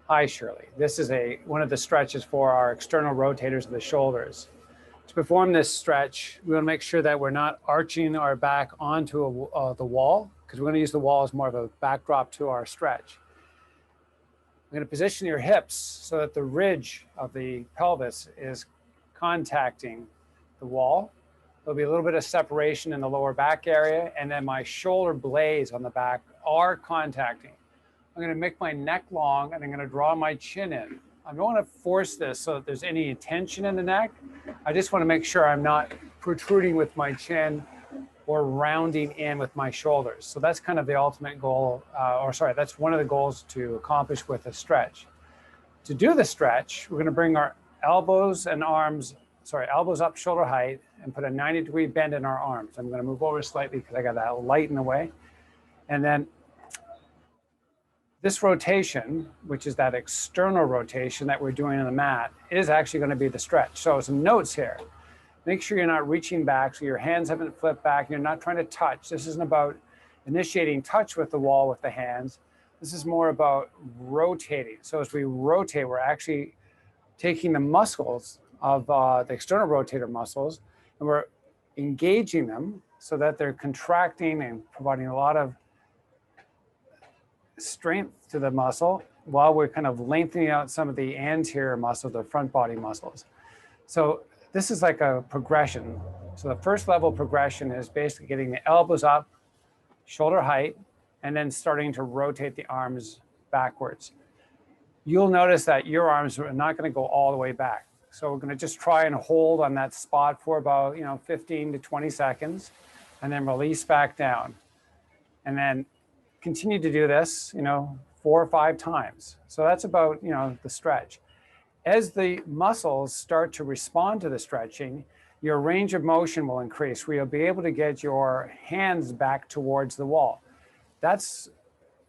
Hi, Shirley. This is one of the stretches for our external rotators of the shoulders. To perform this stretch, we want to make sure that we're not arching our back onto the wall, because we're going to use the wall as more of a backdrop to our stretch. We're going to position your hips so that the ridge of the pelvis is contacting the wall. There'll be a little bit of separation in the lower back area, and then my shoulder blades on the back are contacting. I'm going to make my neck long, and I'm going to draw my chin in. I don't want to force this so that there's any tension in the neck. I just want to make sure I'm not protruding with my chin or rounding in with my shoulders. So that's kind of the ultimate goal, that's one of the goals to accomplish with a stretch. To do the stretch, we're going to bring our elbows up shoulder height and put a 90-degree bend in our arms. I'm going to move over slightly because I got that light in the way. And then this rotation, which is that external rotation that we're doing on the mat, is actually going to be the stretch. So some notes here. Make sure you're not reaching back so your hands haven't flipped back. You're not trying to touch. This isn't about initiating touch with the wall with the hands. This is more about rotating. So as we rotate, we're actually taking the muscles of the external rotator muscles, and we're engaging them so that they're contracting and providing a lot of strength to the muscle while we're kind of lengthening out some of the anterior muscles, the front body muscles. So this is like a progression. So the first level progression is basically getting the elbows up, shoulder height, and then starting to rotate the arms backwards. You'll notice that your arms are not going to go all the way back. So we're going to just try and hold on that spot for about 15 to 20 seconds, and then release back down. And then continue to do this, 4 or 5 times. So that's about, the stretch. As the muscles start to respond to the stretching, your range of motion will increase, where you'll be able to get your hands back towards the wall. That's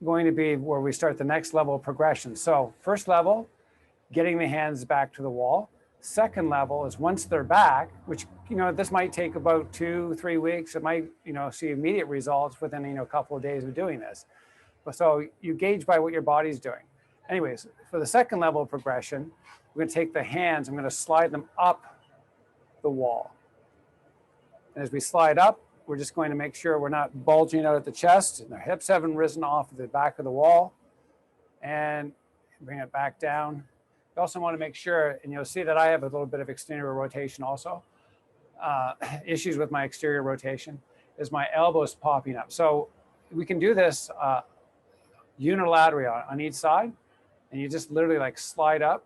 going to be where we start the next level of progression. So first level, getting the hands back to the wall. Second level is once they're back, which, this might take about 2-3 weeks. It might, see immediate results within, a couple of days of doing this. So you gauge by what your body's doing. Anyways, for the second level of progression, we're going to take the hands, I'm going to slide them up the wall. And as we slide up, we're just going to make sure we're not bulging out at the chest and our hips haven't risen off of the back of the wall. And bring it back down. You also want to make sure, and you'll see that I have a little bit of exterior rotation also. Issues with my exterior rotation is my elbows popping up. So we can do this unilaterally on each side, and you just literally like slide up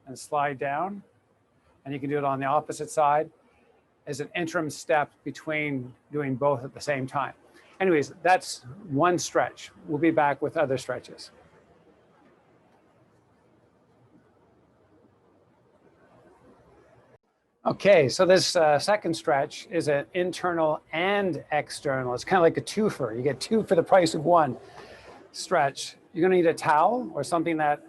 and slide down, and you can do it on the opposite side as an interim step between doing both at the same time. Anyways, that's one stretch. We'll be back with other stretches. Okay, so this second stretch is an internal and external. It's kind of like a twofer. You get 2 for the price of 1 stretch. You're going to need a towel or something that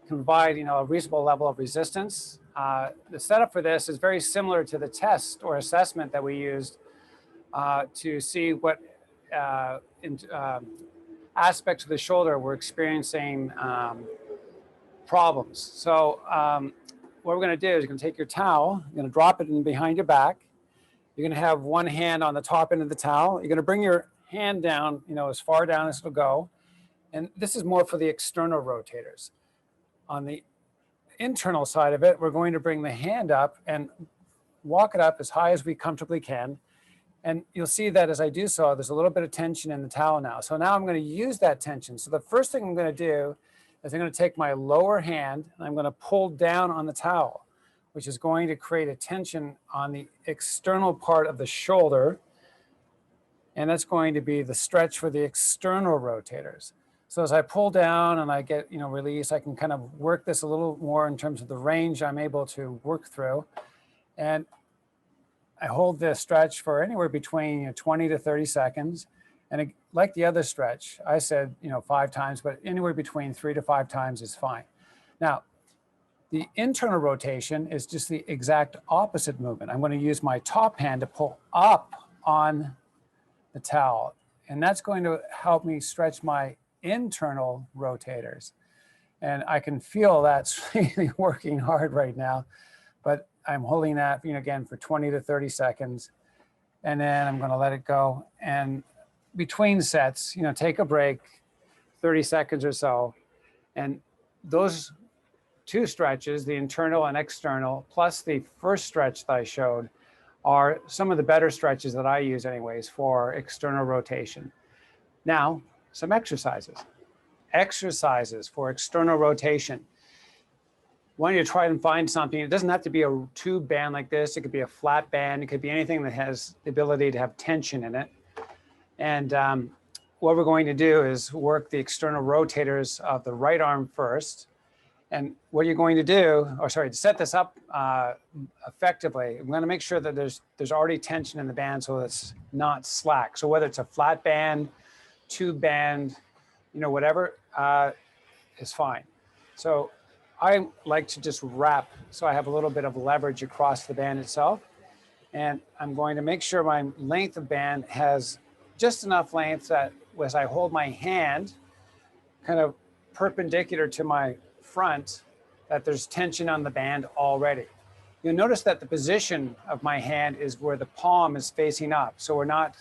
can provide, a reasonable level of resistance. The setup for this is very similar to the test or assessment that we used to see what aspects of the shoulder were experiencing problems. So what we're going to do is you're going to take your towel, you're going to drop it in behind your back. You're going to have one hand on the top end of the towel. You're going to bring your hand down, as far down as it'll go. And this is more for the external rotators. On the internal side of it, we're going to bring the hand up and walk it up as high as we comfortably can. And you'll see that as I do so, there's a little bit of tension in the towel now. So now I'm going to use that tension. So the first thing I'm going to do is I'm going to take my lower hand and I'm going to pull down on the towel, which is going to create a tension on the external part of the shoulder. And that's going to be the stretch for the external rotators. So as I pull down and I get, release, I can kind of work this a little more in terms of the range I'm able to work through. And I hold this stretch for anywhere between 20 to 30 seconds. And like the other stretch, I said, 5 times, but anywhere between 3 to 5 times is fine. Now, the internal rotation is just the exact opposite movement. I'm going to use my top hand to pull up on the towel. And that's going to help me stretch my internal rotators. And I can feel that's really working hard right now, but I'm holding that, again, for 20 to 30 seconds. And then I'm gonna let it go. And between sets, take a break, 30 seconds or so. And those two stretches, the internal and external, plus the first stretch that I showed, are some of the better stretches that I use anyways for external rotation. Now, some exercises. Exercises for external rotation. Why don't you try and find something? It doesn't have to be a tube band like this. It could be a flat band. It could be anything that has the ability to have tension in it. And what we're going to do is work the external rotators of the right arm first. And what you're going to do, to set this up effectively, I'm going to make sure that there's already tension in the band so it's not slack. So whether it's a flat band, tube band, whatever is fine. So I like to just wrap so I have a little bit of leverage across the band itself. And I'm going to make sure my length of band has just enough length that as I hold my hand kind of perpendicular to my front, that there's tension on the band already. You'll notice that the position of my hand is where the palm is facing up. So we're not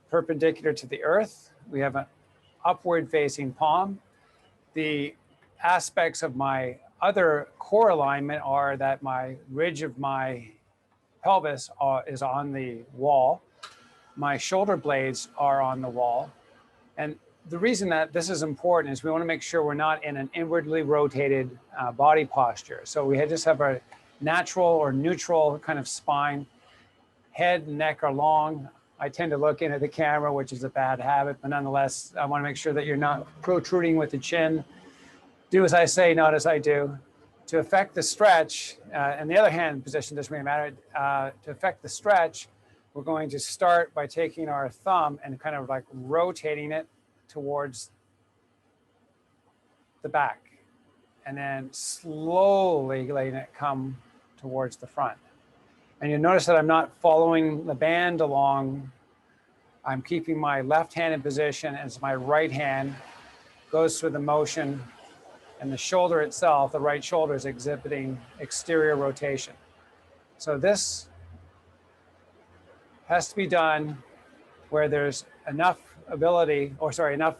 perpendicular to the earth. We have an upward facing palm. The aspects of my other core alignment are that my ridge of my pelvis is on the wall. My shoulder blades are on the wall. And the reason that this is important is we want to make sure we're not in an inwardly rotated body posture. So we just have a natural or neutral kind of spine. Head and neck are long. I tend to look into the camera, which is a bad habit, but nonetheless, I want to make sure that you're not protruding with the chin. Do as I say, not as I do. To affect the stretch, and the other hand position doesn't really matter, to affect the stretch, we're going to start by taking our thumb and kind of like rotating it towards the back, and then slowly letting it come towards the front. And you'll notice that I'm not following the band along. I'm keeping my left hand in position as my right hand goes through the motion, and the shoulder itself, the right shoulder, is exhibiting exterior rotation. So this has to be done where there's enough enough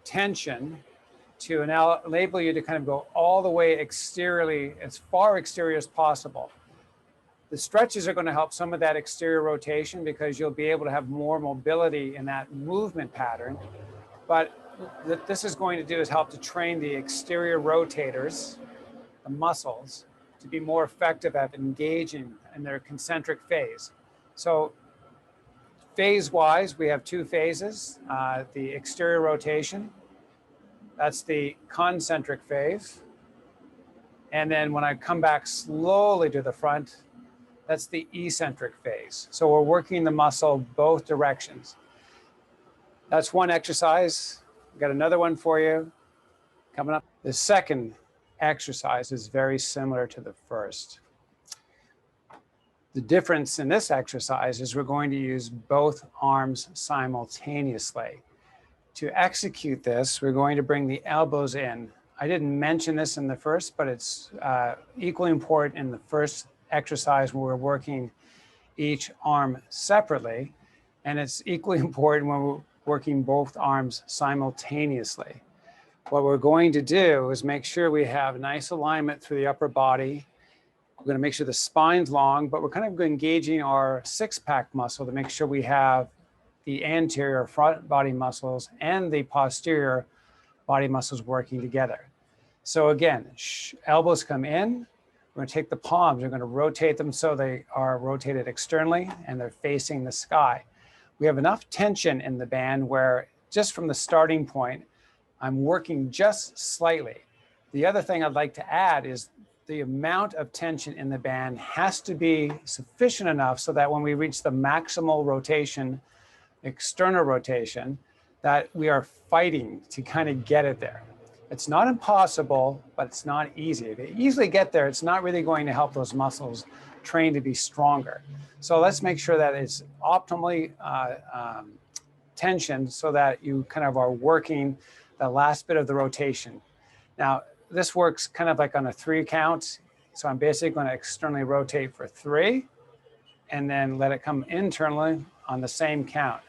tension to enable you to kind of go all the way exteriorly, as far exterior as possible. The stretches are going to help some of that exterior rotation because you'll be able to have more mobility in that movement pattern. But what this is going to do is help to train the exterior rotators, the muscles, to be more effective at engaging in their concentric phase. So phase-wise, we have two phases. The exterior rotation, that's the concentric phase. And then when I come back slowly to the front, that's the eccentric phase. So we're working the muscle both directions. That's one exercise. We've got another one for you coming up. The second exercise is very similar to the first. The difference in this exercise is we're going to use both arms simultaneously. To execute this, we're going to bring the elbows in. I didn't mention this in the first, but it's equally important in the first exercise where we're working each arm separately. And it's equally important when we're working both arms simultaneously. What we're going to do is make sure we have nice alignment through the upper body. We're going to make sure the spine's long, but we're kind of engaging our six-pack muscle to make sure we have the anterior front body muscles and the posterior body muscles working together. So again, elbows come in. We're going to take the palms. We're going to rotate them so they are rotated externally and they're facing the sky. We have enough tension in the band where just from the starting point, I'm working just slightly. The other thing I'd like to add is the amount of tension in the band has to be sufficient enough so that when we reach the maximal rotation, external rotation, that we are fighting to kind of get it there. It's not impossible, but it's not easy. If you easily get there, it's not really going to help those muscles train to be stronger. So let's make sure that it's optimally tensioned so that you kind of are working the last bit of the rotation. Now, this works kind of like on a 3 count. So I'm basically going to externally rotate for 3 and then let it come internally on the same count.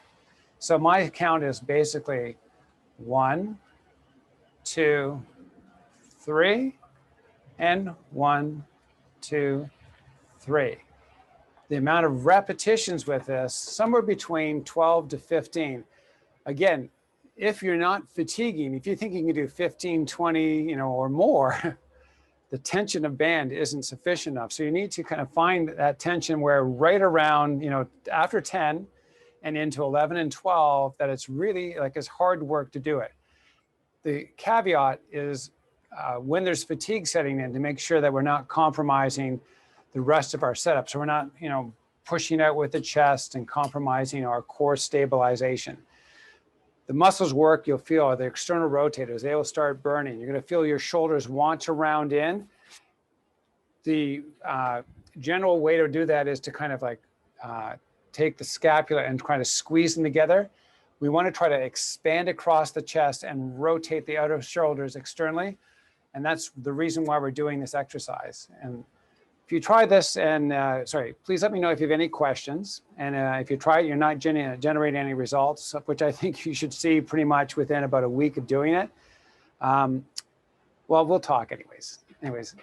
So my count is basically 1, 2, 3, and 1, 2, 3. The amount of repetitions with this, somewhere between 12 to 15. Again, if you're not fatiguing, if you think you can do 15, 20, or more, the tension of band isn't sufficient enough. So you need to kind of find that tension where right around, after 10 and into 11 and 12, that it's really like it's hard work to do it. The caveat is when there's fatigue setting in, to make sure that we're not compromising the rest of our setup. So we're not, pushing out with the chest and compromising our core stabilization. The muscles work, you'll feel the external rotators, they will start burning. You're going to feel your shoulders want to round in. The general way to do that is to kind of like take the scapula and kind of squeeze them together. We want to try to expand across the chest and rotate the outer shoulders externally. And that's the reason why we're doing this exercise. And if you try this, and please let me know if you have any questions. And if you try it, you're not generating any results, which I think you should see pretty much within about a week of doing it. Well, we'll talk anyways.